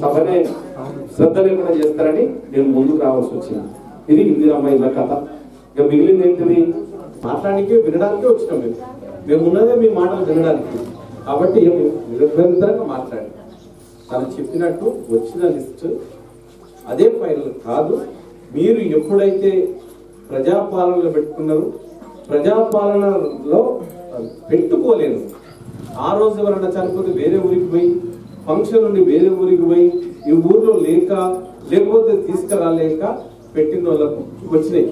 సభనే శ్రద్ధ లేకుండా చేస్తారని నేను ముందుకు రావాల్సి వచ్చింది. ఇది ఇందిరమ్మ ఇళ్ళ కథ. ఇక మిగిలింది ఏంటిది? మాట్లాడానికే వినడానికే వచ్చినాం. మేము ఉన్నదే మీ మాటలు వినడానికి. కాబట్టి నిరంతరంగా మాట్లాడి తను చెప్పినట్టు వచ్చిన లిస్ట్ అదే ఫైనల్ కాదు. మీరు ఎప్పుడైతే ప్రజాపాలనలో పెట్టుకున్నారు, ప్రజాపాలనలో పెట్టుకోలేదు. ఆ రోజు ఎవరన్నా చనిపోతే వేరే ఊరికి పోయి, ఫంక్షన్ నుండి వేరే ఊరికి పోయి, ఈ ఊర్లో లేకపోతే తీసుకురాలేక పెట్టిన వాళ్ళకు వచ్చినాయి.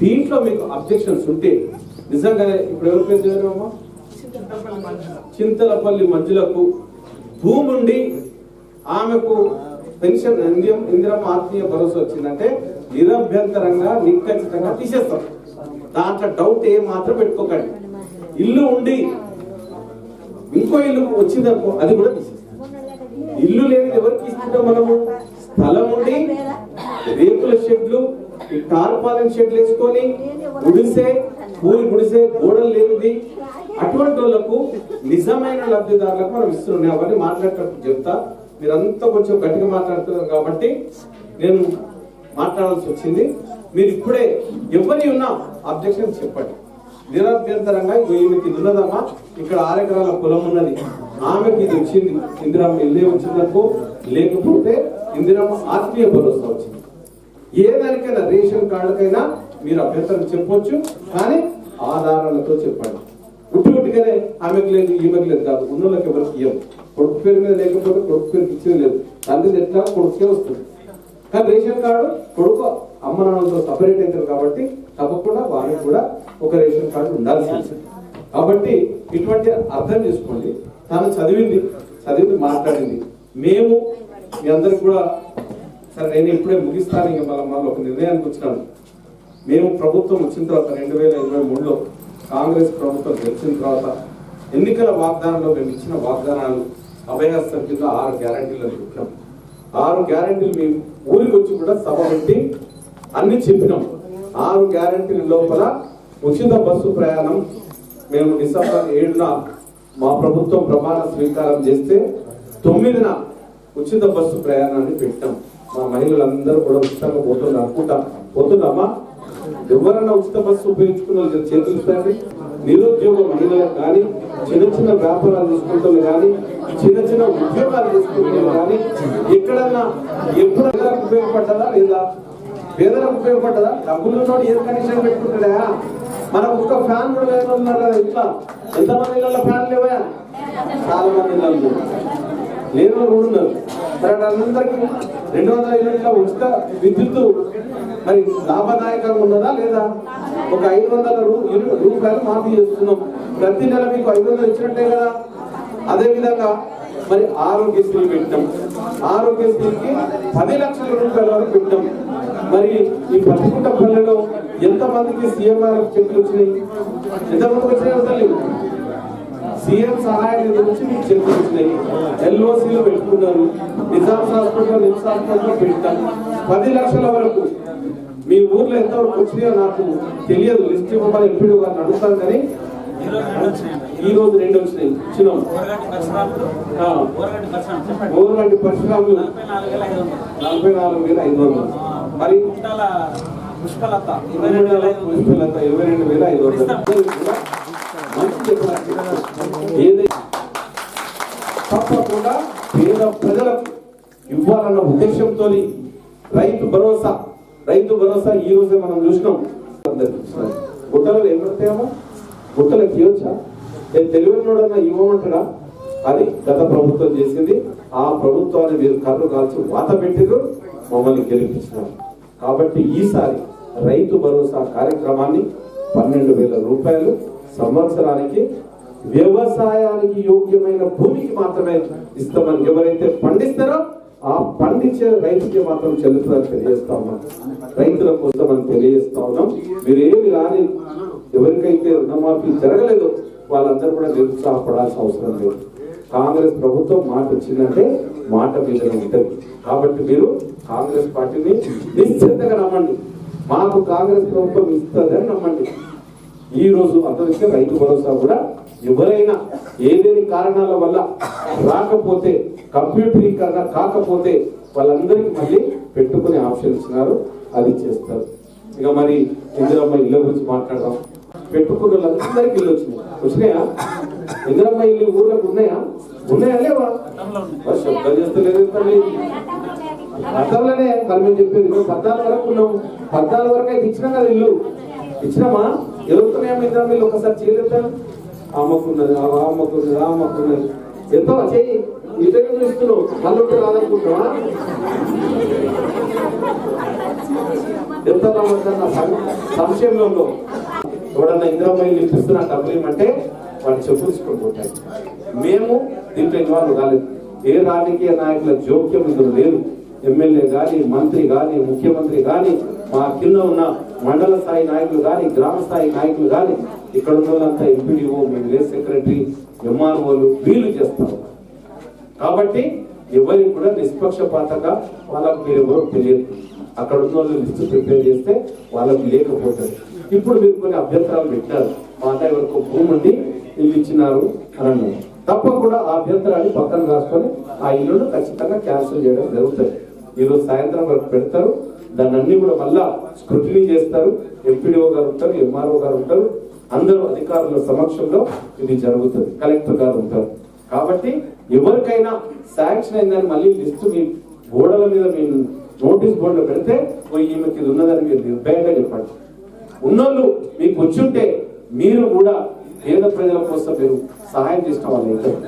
దీంట్లో మీకు అబ్జెక్షన్స్ ఉంటే నిజంగానే ఇప్పుడు ఎవరి పేరు చదివామా? చింతలపల్లి మంజులకు భూమి ఉండి ఆమెకు పెన్షన్ ఇందిరమ్మ ఆత్మీయ భరోసా వచ్చిందంటే నిరభ్యంతరంగా నిఖచ్చితంగా తీసేస్తాం. దాంట్లో డౌట్ ఏం మాత్రం పెట్టుకోకండి. ఇల్లు ఉండి ఇంకో ఇల్లు వచ్చిందనుకో అది కూడా తీసేస్తాం. ఇల్లు లేని ఎవరికి ఇస్తుంటాం మనము? స్థలం ఉండి రేకుల షెడ్లు, ఈ టార్పాలిన్ షెడ్లు వేసుకొని గుడిసే గోడలు లేనిది అటువంటి వాళ్ళకు నిజమైన లబ్ధిదారులకు మనం ఇస్తున్నాం. అవన్నీ మాట్లాడేటప్పుడు చెప్తా. మీరంతా కొంచెం గట్టిగా మాట్లాడుతున్నారు కాబట్టి నేను మాట్లాడాల్సి వచ్చింది. మీరు ఇప్పుడే ఎవరి ఉన్నా అబ్జెక్షన్ చెప్పండి. నిరభ్యంతరంగా ఈమెకి ఇది ఉన్నదమ్మా, ఇక్కడ 6 ఎకరాల పొలం ఉన్నది, ఆమెకి ఇది వచ్చింది, ఇందిరమ్మ ఇల్లే వచ్చిందనుకో, లేకపోతే ఇందిరమ్మ ఆత్మీయ భరోసా వచ్చింది. ఏ దానికైనా రేషన్ కార్డుకైనా మీరు అభ్యంతరం చెప్పొచ్చు, కానీ ఆధారాలతో చెప్పండి. ఉట్టిగానే ఆమెకు లేదు ఈమెకు లేదు కాదు. ఉన్నోళ్ళకి ఎవరికి ఇవ్వం. కొడుకు పేరు మీద లేకపోతే కొడుకు పేరుకి ఇచ్చేది లేదు. తండ్రి ఎట్లా కొడుకే వస్తుంది. కానీ రేషన్ కార్డు కొడుకు అమ్మ నాన్నలతో సపరేట్ అవుతారు కాబట్టి తప్పకుండా వారికి కూడా ఒక రేషన్ కార్డు ఉండాల్సింది. కాబట్టి ఇటువంటి అర్థం చేసుకోండి. తాను చదివింది మాట్లాడింది. మేము మీ అందరికి కూడా సరే నేను ఇప్పుడే ముగిస్తాను. ఇంకా మళ్ళీ ఒక నిర్ణయానికి వచ్చినాను. మేము ప్రభుత్వం వచ్చిన తర్వాత 2023లో కాంగ్రెస్ ప్రభుత్వం గెలిచిన తర్వాత ఎన్నికల వాగ్దానంలో మేము ఇచ్చిన వాగ్దానాలు అభయహస్తం కింద 6 గ్యారంటీలను చెప్పినాం. 6 గ్యారంటీలు మేము ఊరికి వచ్చి కూడా సభ పెట్టి అన్ని చెప్పినాం. 6 గ్యారంటీల లోపల ఉచిత బస్సు ప్రయాణం మేము డిసెంబర్ 7న మా ప్రభుత్వం ప్రమాణ స్వీకారం చేస్తే 9న ఉచిత బస్సు ప్రయాణాన్ని పెట్టాం. మా మహిళలందరూ కూడా ఉచితంగా పోతున్నారు అనుకుంటాం. పోతున్నామా? ఎవరన్నా ఉచిత బస్సు ఉపయోగించుకున్న చేతులు ఇస్తారండి. నిరుద్యోగ మహిళలకు కానీ, చిన్న వ్యాపారాలు తీసుకుంటున్నారు కానీ, చిన్న ఉద్యోగాలు తీసుకుంటున్నారు కానీ, ఎక్కడన్నా ఎప్పుడు ఉపయోగపడ్డదా లేదా? పేదలకు ఉపయోగపడ్డదా? డబ్బులు ఏ కండిషన్ పెట్టుకుంటాడా? మనకు ఒక ఫ్యాన్ కూడా ఉన్నారు కదా. ఇట్లా ఎంతమంది ఇళ్ళలో ఫ్యాన్ లేవా? చాలా మంది ఇళ్ళు లేని వాళ్ళు కూడా ఉన్నారు. మరి అందరికీ 200 యూనిట్ల ఉచిత విద్యుత్తు మరి లాభదాయకంగా ఉన్నదా లేదా? ఒక 500 రూపాయలు మాఫీ చేస్తున్నాం. ప్రతి నెల మీకు 500 ఇచ్చినట్టే కదా. అదే విధంగా మరి ఆరోగ్యశ్రీ పెట్టాం. ఆరోగ్యశ్రీకి 10 లక్షల రూపాయల వరకు పెట్టాం. మరి ఈ పట్టుకుంట పల్లెలో ఎంతమందికి సీఎంఆర్ చెక్కులు వచ్చినాయి? ఎంతమందికి వచ్చినాయి? తల్లి సీఎం సహాయ నిధి నుంచి మీకు చెక్కులు వచ్చినాయి. ఎల్ఓసీలు పెట్టుకున్నారు. నిజామ్స్ హాస్పిటల్లో పెట్టాం. 10 లక్షల వరకు మీ ఊర్లో ఎంతవరకు వచ్చినాయో నాకు తెలియదు. లిస్ట్ ఇవ్వమని ఎంపీడీ గారిని అడుగుతాను. కానీ ఈ రోజు 2 వచ్చినాయి. ఇచ్చినాం. ఓరగంటి పరిశ్రమలు 44,500. మరి పుష్పలత 22,500. ఏదైతే తప్పకుండా పేద ప్రజలకు ఇవ్వాలన్న ఉద్దేశంతో రైతు భరోసా ఈ రోజే మనం చూసినాం. గుట్టలు ఏం పడతాయేమో, గుట్టలకు ఇవ్వచ్చా? తెలివైనోడన్నా ఇవ్వమంటాడా? అది గత ప్రభుత్వం చేసింది. ఆ ప్రభుత్వాన్ని మీరు కర్రు కాల్చి వాత పెట్టిరు, మమ్మల్ని గెలిపించినారు. కాబట్టి ఈసారి రైతు భరోసా కార్యక్రమాన్ని 12,000 రూపాయలు సంవత్సరానికి వ్యవసాయానికి యోగ్యమైన భూమికి మాత్రమే ఇస్తామని, ఎవరైతే పండిస్తారో ఆ పండించే రైతుకి మాత్రం చెల్లుతుందని తెలియజేస్తా ఉన్నాం. రైతుల కోసం అని తెలియజేస్తా ఉన్నాం. మీరేమి రాని ఎవరికైతే రుణమాఫీ జరగలేదో వాళ్ళందరూ కూడా నిరుత్సాహపడాల్సిన అవసరం లేదు. కాంగ్రెస్ ప్రభుత్వం మాట వచ్చిందంటే మాట మీద ఉంటుంది. కాబట్టి మీరు కాంగ్రెస్ పార్టీని నిశ్చితంగా నమ్మండి. మాకు కాంగ్రెస్ ప్రభుత్వం ఇస్తుందని నమ్మండి. ఈ రోజు అంతరిస్తే రైతు భరోసా కూడా ఎవరైనా ఏదేని కారణాల వల్ల రాకపోతే కంప్యూటరీకరణ కాకపోతే వాళ్ళందరికీ మళ్ళీ పెట్టుకునే ఆప్షన్ ఇచ్చినారు, అది చేస్తారు. ఇక మరి ఇందిరమ్మ ఇళ్ళ గురించి మాట్లాడదాం. పెట్టుకున్న వాళ్ళందరికీ ఇల్లు వచ్చినాయా? ఇందిరమ్మ ఇల్లు ఊర్లకు ఉన్నాయా లేవా? శబ్దం చేస్తలేదు. గతంలోనే మరి మేము చెప్పేది 14 వరకు ఉన్నాము. 14 వరకు అయితే ఇచ్చినాం కదా ఇల్లు, ఇచ్చినామా? ఎవరుకున్నాయా ఇందిరమ్మ ఇల్లు? ఒకసారి చేయలేదాను. అమ్మకున్నది అమ్మకున్నది ఎంతో చెయ్యి ఇదే చూస్తున్నావు, మళ్ళీ ఉంటే రాదనుకుంటున్నావా? ఎంత సంశయంలో ఎవడన్నా ఇందిరమ్మ ఇల్లు ఇప్పిస్తున్నా డబ్బులు ఇవ్వమంటే వాడిని చెప్పుకుంటాయి. మేము దీంట్లో ఇన్వాల్వ్ కాలేదు. ఏ రాజకీయ నాయకుల జోక్యం ఇందులో లేదు. ఎమ్మెల్యే కానీ, మంత్రి కానీ, ముఖ్యమంత్రి కానీ, మా కింద ఉన్న మండల స్థాయి నాయకులు కానీ, గ్రామ స్థాయి నాయకులు కానీ, ఇక్కడ ఉన్న వాళ్ళంతా ఎంపీడీఓ, విలేజ్ సెక్రటరీ, ఎంఆర్ఓలు వీళ్ళు చేస్తారు. కాబట్టి ఎవరికి కూడా నిష్పక్షపాతంగా వాళ్ళకు మీరెవరో తెలియదు. అక్కడ ఉన్న వాళ్ళు లిస్టు ప్రిపేర్ చేస్తే వాళ్ళకి లేకపోతుంది. ఇప్పుడు మీరు కొన్ని అభ్యంతరాలు పెట్టారు. మా అన్నయ్య వరకు భూమి ఉండి ఇల్లు ఇచ్చినారు అని అన్నారు. తప్పకుండా ఆ అభ్యంతరాన్ని పక్కన రాసుకొని ఆ ఇల్లును ఖచ్చితంగా క్యాన్సిల్ చేయడం జరుగుతుంది. ఈరోజు సాయంత్రం వరకు పెడతారు. దాన్ని అన్ని కూడా మళ్ళా స్క్రూటినీ చేస్తారు. ఎంపీడీఓ గారు ఉంటారు, ఎంఆర్ఓ గారు ఉంటారు, అందరూ అధికారుల సమక్షంలో ఇది జరుగుతుంది. కలెక్టర్ గారు ఉంటారు. కాబట్టి ఎవరికైనా శాంక్షన్ అయిందని మళ్ళీ లిస్టు మీ గోడల మీద మీ నోటీస్ బోర్డులో పెడితే ఈమెకి ఇది ఉన్నదని మీరు నిర్భయంగా చెప్పండి. ఉన్నోళ్ళు మీకు వచ్చుంటే మీరు కూడా పేద ప్రజల కోసం మీరు సహాయం చేసిన వాళ్ళు అవుతారు.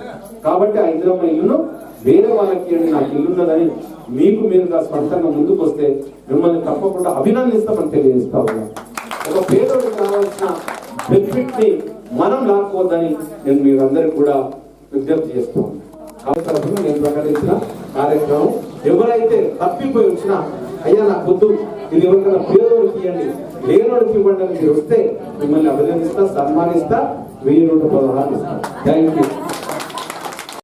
కాబట్టి ఆ ఇందిరమ్మ ఇల్లును వేరే వాళ్ళకి నాకు ఇల్లున్నదని మీకు మీరుగా స్వంతంగా ముందుకు వస్తే మిమ్మల్ని తప్పకుండా అభినందిస్తామని తెలియజేస్తా ఉన్నాం. ఒక పేదోడికి కావాల్సిన బెనిఫిట్ ని మనం లాక్కోవద్దని నేను మీరందరికీ కూడా విజ్ఞప్తి చేస్తాను. కాబట్టి నేను ప్రకటించిన కార్యక్రమం ఎవరైతే తప్పిపోయి వచ్చినా అయ్యా నాకు వద్దు, ఇది ఎవరికైనా పేదోడికి ఇవ్వండి, లేనోడికి ఇవ్వండి అని మీరు వస్తే మిమ్మల్ని అభినందిస్తా, సన్మానిస్తా, 1016 ఇస్తా. Thank you.